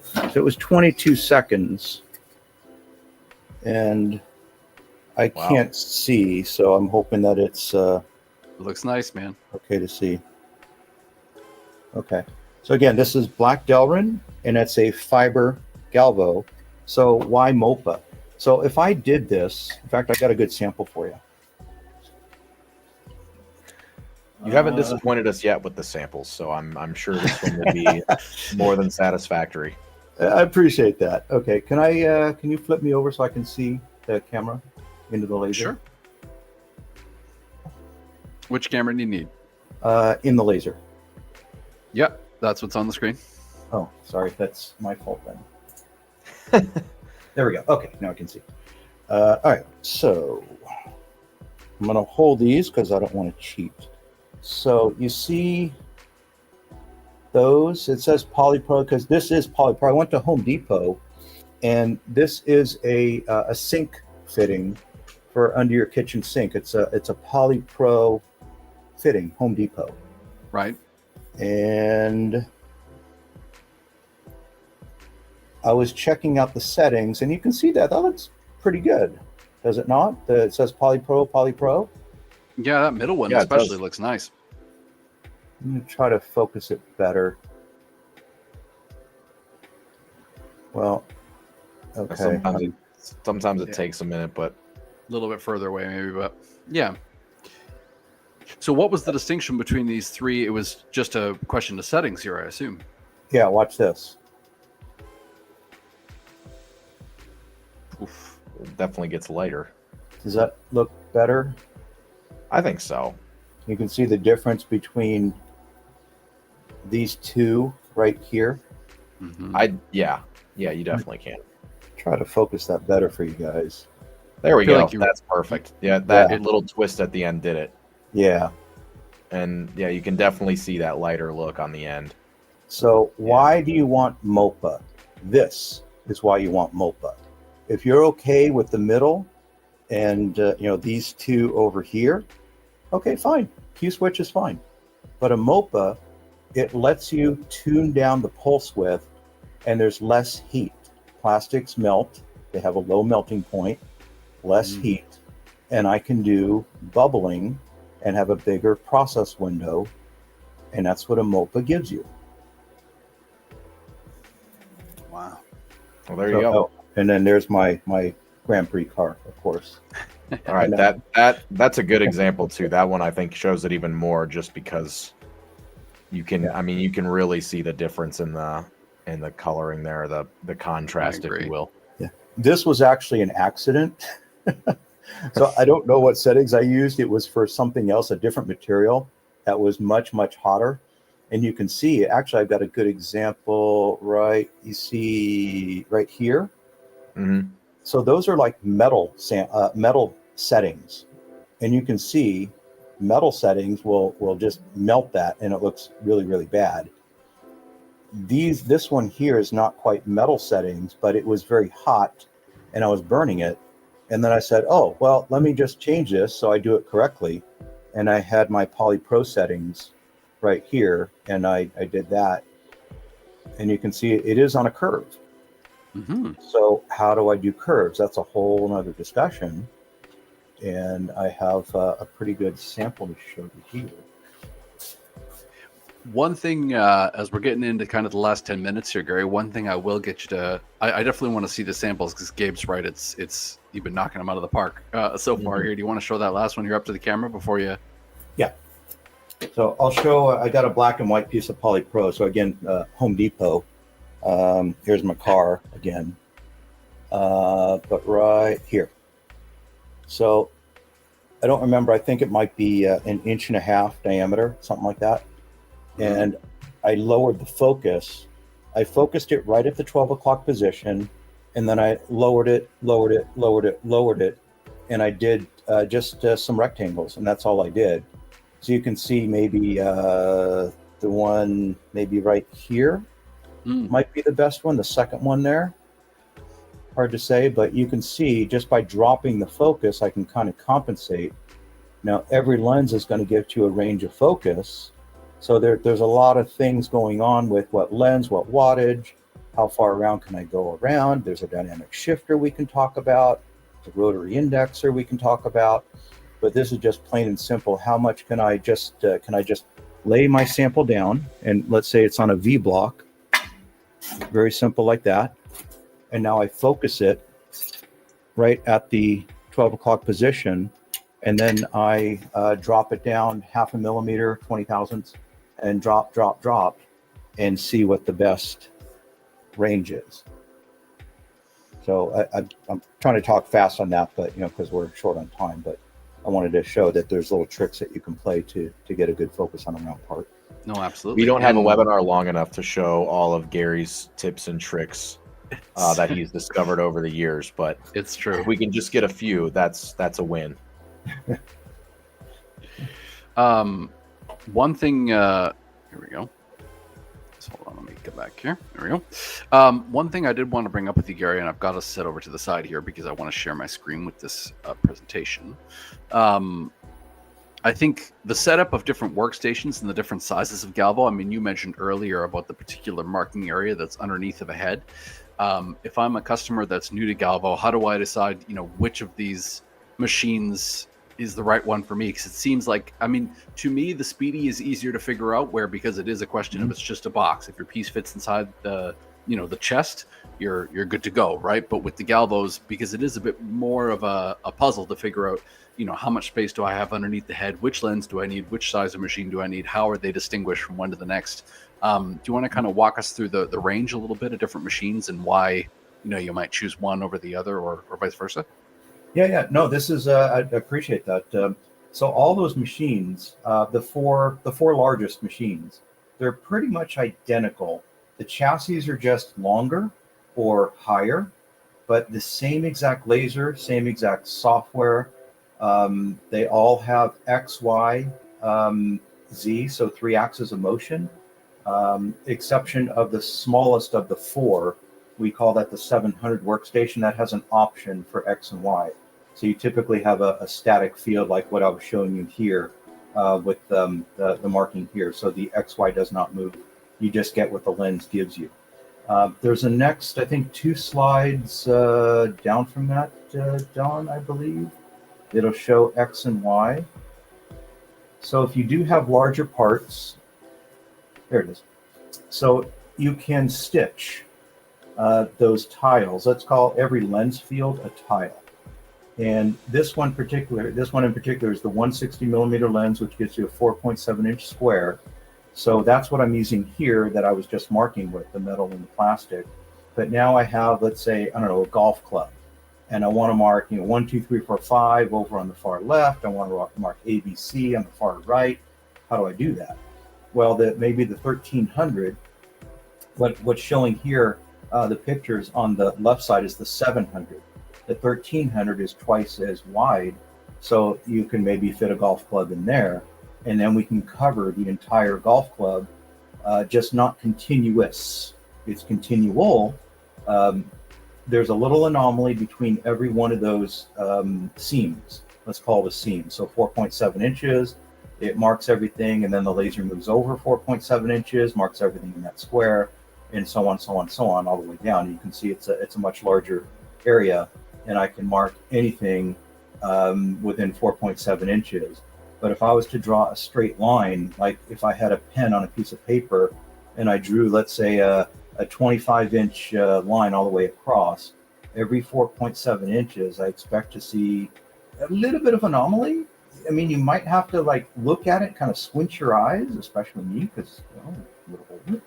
so it was 22 seconds. and I Wow. can't see, so I'm hoping that it's It looks nice, man. okay to see. Okay. So again, this is Black Delrin, and it's a fiber Galvo. So why MOPA? So if I did this, in fact, I got a good sample for you. You haven't disappointed us yet with the samples, so I'm sure this one will be more than satisfactory. I appreciate that. Okay, can you flip me over so I can see the camera into the laser? Sure. Which camera do you need? In the laser. Yep, that's what's on the screen. Oh, sorry, that's my fault then. There we go. Okay, now I can see. All right, so I'm going to hold these because I don't want to cheat. So you see those? It says Polypro because this is Polypro. I went to Home Depot, and this is a sink fitting for under your kitchen sink. It's a Polypro fitting, Home Depot. Right. And I was checking out the settings, and you can see that looks pretty good, does it not? It says Polypro. Yeah, that middle one Yeah, it especially does. looks nice. I'm going to try to focus it better. Well, okay. Sometimes it Yeah. takes a minute, but A little bit further away, maybe, but yeah. So, what was the distinction between these three? It was just a question of settings here, I assume. Yeah, watch this. Oof. it definitely gets lighter. Does that look better? I think so. You can see the difference between these two right here. Mhm. Yeah, you definitely can. Try to focus that better for you guys. There we I feel go. like you- That's perfect. Yeah, that Yeah. little twist at the end did it. Yeah. And yeah, you can definitely see that lighter look on the end. So why do you want MOPA? This is why you want MOPA. If you're okay with the middle and these two over here, okay, fine. Q switch is fine. But a MOPA, it lets you tune down the pulse width, and there's less heat. Plastics melt; they have a low melting point, less heat, and I can do bubbling and have a bigger process window, and that's what a MOPA gives you. Wow. Well, there you go. And then there's my Grand Prix car, of course. All right, And, that's a good example too. That one I think shows it even more, just because you can. Yeah. I mean, you can really see the difference in the coloring there, the contrast, if agree. you will. This was actually an accident. So I don't know what settings I used. It was for something else, a different material that was much, much hotter. And you can see, actually, I've got a good example, right? You see right here. Mm-hmm. So those are like metal settings. And you can see metal settings will just melt that, and it looks really, really bad. This one here is not quite metal settings, but it was very hot, and I was burning it. And then I said, oh, well, let me just change this so I do it correctly. And I had my Polypro settings right here, and I did that. And you can see it is on a curve. Mm-hmm. So how do I do curves? That's a whole other discussion. And I have a pretty good sample to show you here. One thing, as we're getting into kind of the last 10 minutes here, Gary, one thing I will get you to, I definitely want to see the samples, because Gabe's right. It's you've been knocking them out of the park so far here. Do you want to show that last one here up to the camera before you? Yeah. So I'll show, I got a black and white piece of Polypro. So again, Home Depot. Here's my car again. But right here. So I don't remember. I think it might be an 1.5 inch diameter, something like that. And I lowered the focus. I focused it right at the 12 o'clock position, and then I lowered it, and I did just some rectangles, and that's all I did. So you can see maybe the one maybe right here might be the best one. The second one there, hard to say, but you can see just by dropping the focus, I can kind of compensate. Now every lens is going to give you a range of focus. So there's a lot of things going on with what lens, what wattage, how far around can I go around. There's a dynamic shifter we can talk about. the rotary indexer we can talk about, but this is just plain and simple. How much can I just lay my sample down, and let's say it's on a V block, very simple like that, and now I focus it right at the 12 o'clock position, and then I drop it down 0.5 millimeter, 20 thousandths, and drop, and see what the best range is. So I'm trying to talk fast on that, but because we're short on time, but I wanted to show that there's little tricks that you can play to get a good focus on a round part. No, absolutely. We don't have a webinar long enough to show all of Gary's tips and tricks that he's discovered over the years, but it's true. If we can just get a few, that's a win. One thing, here we go. So hold on, let me get back here. There we go. One thing I did want to bring up with you, Gary, and I've got to set over to the side here because I want to share my screen with this presentation. I think the setup of different workstations and the different sizes of Galvo, I mean, you mentioned earlier about the particular marking area that's underneath of a head. If I'm a customer that's new to Galvo, how do I decide, which of these machines is the right one for me? Because it seems like, I mean, to me, the Speedy is easier to figure out because it is a question of it's just a box. If your piece fits inside the chest, you're good to go, right? But with the Galvos, because it is a bit more of a puzzle to figure out, how much space do I have underneath the head? Which lens do I need? Which size of machine do I need? How are they distinguished from one to the next? Do you want to kind of walk us through the range a little bit of different machines and why, you might choose one over the other or vice versa? Yeah. No, this is, I appreciate that. So all those machines, the four largest machines, they're pretty much identical. The chassis are just longer or higher, but the same exact laser, same exact software. They all have X, Y, Z, so 3 axes of motion, exception of the smallest of the 4. We call that the 700 workstation. That has an option for X and Y. So you typically have a static field like what I was showing you here with the marking here. So the XY does not move. You just get what the lens gives you. There's a next, I think, 2 slides down from that, Don, I believe. It'll show X and Y. So if you do have larger parts, there it is. So you can stitch those tiles. Let's call every lens field a tile. And this one in particular is the 160 millimeter lens, which gives you a 4.7 inch square. So that's what I'm using here that I was just marking with, the metal and the plastic. But now I have, let's say, I don't know, a golf club. And I want to mark, 1, 2, 3, 4, 5 over on the far left. I want to mark ABC on the far right. How do I do that? Well, maybe the 1300, what's showing here, the pictures on the left side is the 700. The 1300 is twice as wide, so you can maybe fit a golf club in there, and then we can cover the entire golf club, just not continuous. It's continual. There's a little anomaly between every one of those seams. Let's call it a seam. So 4.7 inches, it marks everything, and then the laser moves over 4.7 inches, marks everything in that square, and so on, all the way down. You can see it's a much larger area, and I can mark anything within 4.7 inches. But if I was to draw a straight line, like if I had a pen on a piece of paper and I drew, let's say, a 25-inch line all the way across, every 4.7 inches, I expect to see a little bit of anomaly. I mean, you might have to look at it, kind of squint your eyes, especially me, because I'm a little older.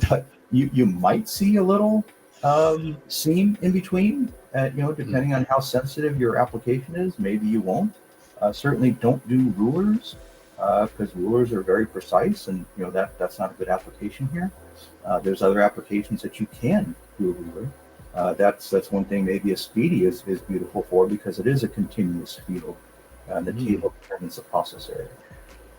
But you might see a little seam in between, depending on how sensitive your application is. Maybe you won't. Certainly don't do rulers, because rulers are very precise, and that's not a good application here. There's other applications that you can do a ruler. That's one thing maybe a Speedy is beautiful for, because it is a continuous field, and the table determines the process area.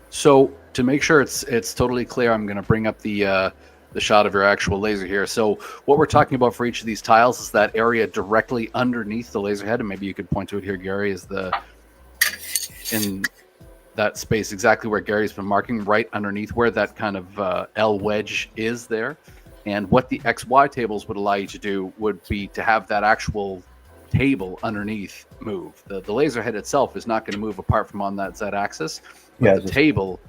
So to make sure it's totally clear, I'm going to bring up the shot of your actual laser here. So what we're talking about for each of these tiles is that area directly underneath the laser head, and maybe you could point to it here, Gary, is in that space exactly where Gary's been marking, right underneath where that kind of L wedge is there. And what the XY tables would allow you to do would be to have that actual table underneath move. The laser head itself is not going to move apart from on that Z-axis, but Yeah, the table,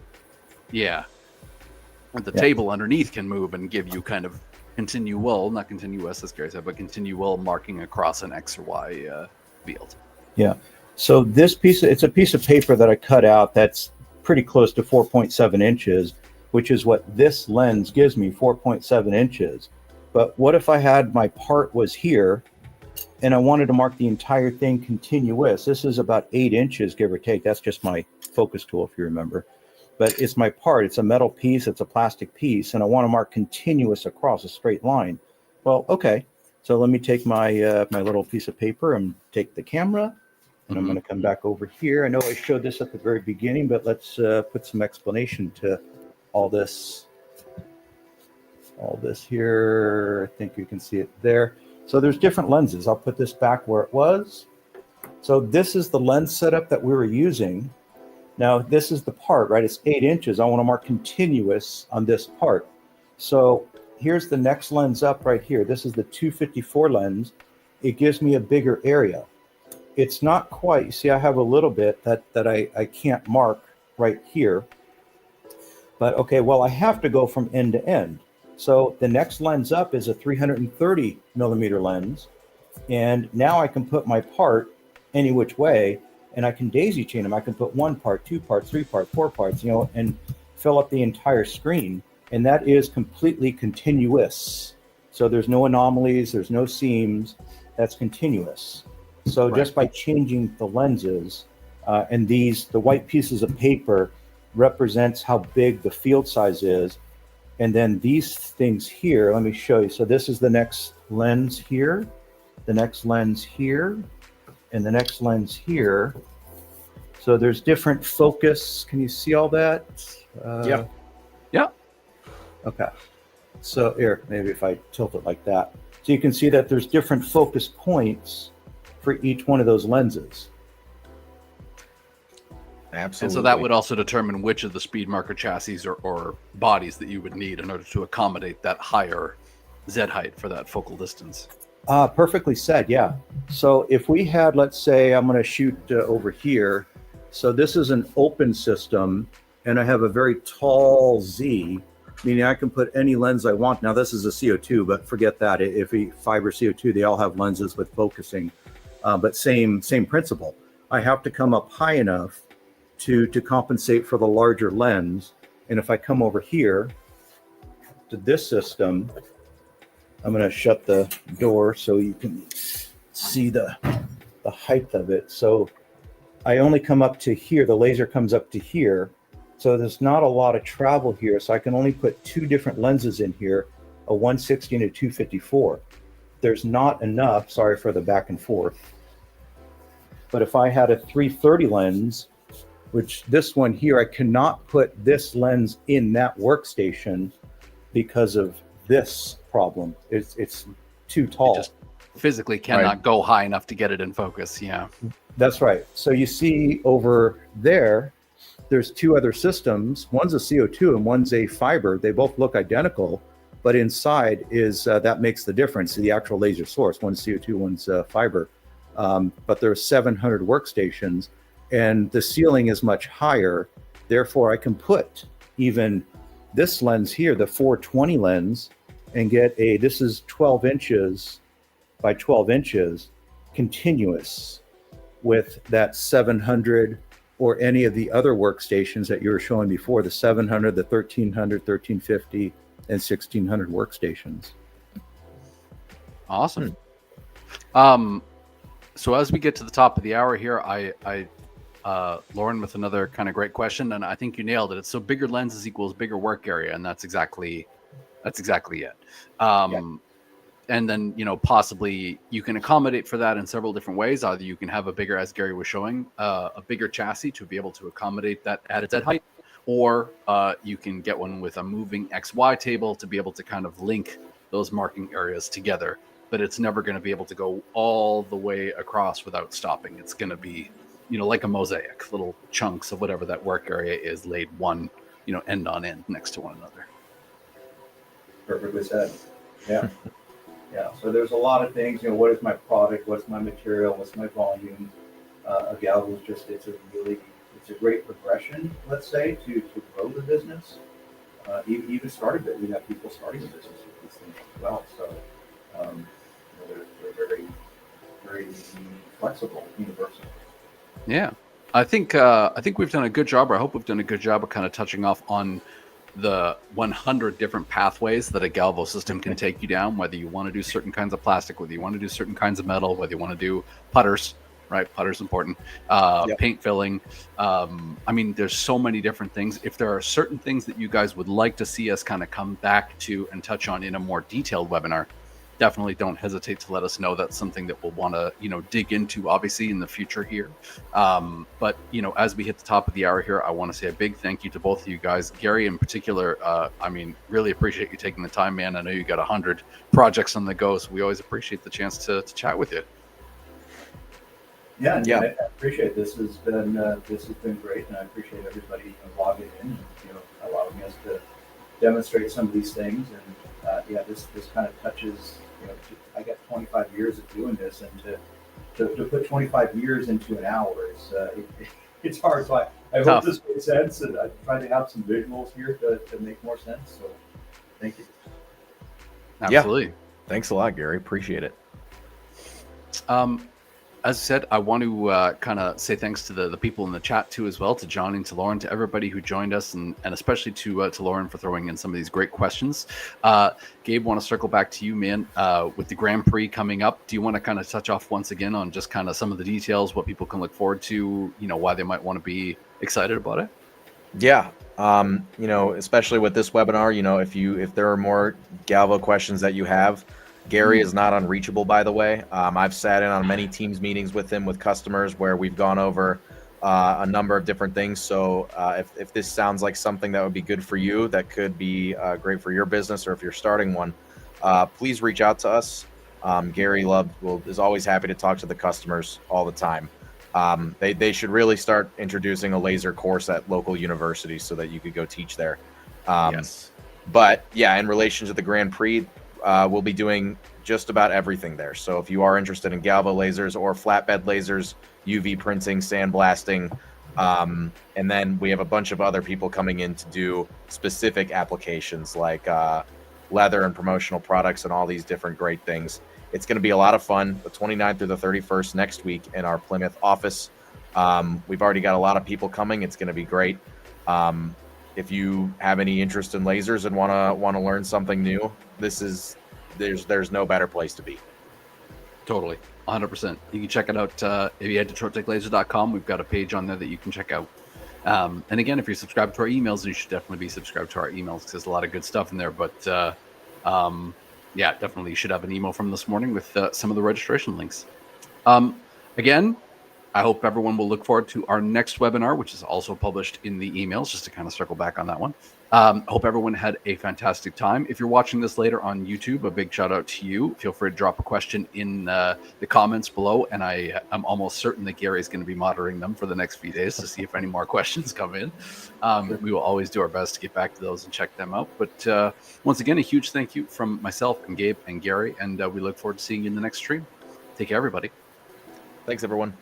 the table underneath can move and give you kind of not continuous, as Gary said, but continual marking across an X or Y field. Yeah. So it's a piece of paper that I cut out that's pretty close to 4.7 inches, which is what this lens gives me, 4.7 inches. But what if I had my part was here and I wanted to mark the entire thing continuous? This is about 8 inches, give or take. That's just my focus tool, if you remember. But it's my part. It's a metal piece. It's a plastic piece. And I want to mark continuous across a straight line. Well, okay. So let me take my my little piece of paper and take the camera. And I'm going to come back over here. I know I showed this at the very beginning, but let's put some explanation to all this. All this here. I think you can see it there. So there's different lenses. I'll put this back where it was. So this is the lens setup that we were using. Now this is the part, right? It's 8 inches. I want to mark continuous on this part. So here's the next lens up right here. This is the 254 lens. It gives me a bigger area. It's not quite, you see, I have a little bit that I can't mark right here. But okay, well, I have to go from end to end. So the next lens up is a 330 millimeter lens. And now I can put my part any which way, and I can daisy chain them. I can put 1 part, 2 parts, 3 parts, 4 parts, and fill up the entire screen. And that is completely continuous. So there's no anomalies, there's no seams, that's continuous. So just by changing the lenses, and the white pieces of paper represents how big the field size is. And then these things here, let me show you. So this is the next lens here, the next lens here, and the next lens here. So there's different focus. Can you see all that? Yeah. Okay. So here, maybe if I tilt it like that. So you can see that there's different focus points for each one of those lenses. Absolutely. And so that would also determine which of the speed marker chassis or bodies that you would need in order to accommodate that higher Z height for that focal distance. Perfectly said, yeah. So if we had, let's say, I'm going to shoot over here. So this is an open system, and I have a very tall Z, meaning I can put any lens I want. Now this is a CO2, but forget that. If we fiber CO2, they all have lenses with focusing, but same principle. I have to come up high enough to compensate for the larger lens. And if I come over here to this system, I'm going to shut the door so you can see the height of it. So I only come up to here. The laser comes up to here. So there's not a lot of travel here. So I can only put 2 different lenses in here, a 160 and a 254. There's not enough, sorry for the back and forth. But if I had a 330 lens, which this one here, I cannot put this lens in that workstation because of this problem. It's too tall. It just physically cannot go high enough to get it in focus. Yeah. That's right. So you see over there, there's 2 other systems. One's a CO2 and one's a fiber. They both look identical, but inside is that makes the difference. The actual laser source. One's CO2, one's fiber. But there are 700 workstations, and the ceiling is much higher. Therefore, I can put even this lens here, the 420 lens, and get this is 12 inches by 12 inches continuous with that 700 or any of the other workstations that you were showing before, the 700, the 1300, 1350, and 1600 workstations. Awesome. So as we get to the top of the hour here, Lauren with another kind of great question, and I think you nailed it. It's so bigger lenses equals bigger work area, and that's exactly it. And then, possibly you can accommodate for that in several different ways. Either you can have a bigger, as Gary was showing, a bigger chassis to be able to accommodate that added Z height, or you can get one with a moving XY table to be able to kind of link those marking areas together. But it's never going to be able to go all the way across without stopping. It's going to be, like a mosaic, little chunks of whatever that work area is laid one, end on end next to one another. Perfectly said. Yeah. Yeah. So there's a lot of things. What is my product? What's my material? What's my volume? A Galvo is just it's a great progression, let's say, to grow the business. Even started it. We have people starting a business with these things as well. So they're very very flexible, universal. Yeah, I think we've done a good job, or I hope we've done a good job of kind of touching off on the 100 different pathways that a Galvo system can take you down, whether you want to do certain kinds of plastic, whether you want to do certain kinds of metal, whether you want to do putters, right? Putters important, Yep. paint filling. I mean, there's so many different things. If there are certain things that you guys would like to see us kind of come back to and touch on in a more detailed webinar, definitely don't hesitate to let us know. That's something that we'll want to, dig into obviously in the future here. But as we hit the top of the hour here, I want to say a big thank you to both of you guys. Gary in particular, I mean, really appreciate you taking the time, man. I know you got 100 projects on the go, so we always appreciate the chance to chat with you. Yeah, Yeah. I appreciate this. Has been great, and I appreciate everybody logging in and allowing us to demonstrate some of these things. And this kind of touches. I got 25 years of doing this, and to put 25 years into an hour is it's hard. So I hope this makes sense, and I try to have some visuals here to make more sense. So thank you. Absolutely. Yeah. Thanks a lot, Gary. Appreciate it. As I said, I want to kind of say thanks to the people in the chat too, as well, to John and to Lauren, to everybody who joined us, and especially to Lauren for throwing in some of these great questions. Gabe, want to circle back to you, man, with the Grand Prix coming up. Do you want to kind of touch off once again on just kind of some of the details, what people can look forward to, why they might want to be excited about it? Yeah. Especially with this webinar, if there are more Galvo questions that you have, Gary is not unreachable, by the way. I've sat in on many Teams meetings with him, with customers, where we've gone over a number of different things. So if this sounds like something that would be good for you, that could be great for your business, or if you're starting one, please reach out to us. Gary is always happy to talk to the customers all the time. They should really start introducing a laser course at local universities so that you could go teach there. Yes. But yeah, in relation to the Grand Prix, we'll be doing just about everything there. So if you are interested in Galvo lasers or flatbed lasers, UV printing, sandblasting, and then we have a bunch of other people coming in to do specific applications like leather and promotional products and all these different great things. It's going to be a lot of fun, the 29th through the 31st next week in our Plymouth office. We've already got a lot of people coming. It's going to be great. If you have any interest in lasers and want to learn something new, there's no better place to be. Totally, 100%. You can check it out if you head to troteclaser.com. We've got a page on there that you can check out. And again, if you're subscribed to our emails, you should definitely be subscribed to our emails, because there's a lot of good stuff in there. But yeah, definitely you should have an email from this morning with some of the registration links. Again, I hope everyone will look forward to our next webinar, which is also published in the emails, just to kind of circle back on that one. Hope everyone had a fantastic time. If you're watching this later on YouTube, a big shout out to you. Feel free to drop a question in the comments below, and I'm almost certain that Gary is going to be monitoring them for the next few days to see if any more questions come in. We will always do our best to get back to those and check them out. But once again, a huge thank you from myself and Gabe and Gary, and we look forward to seeing you in the next stream. Take care, everybody. Thanks, everyone.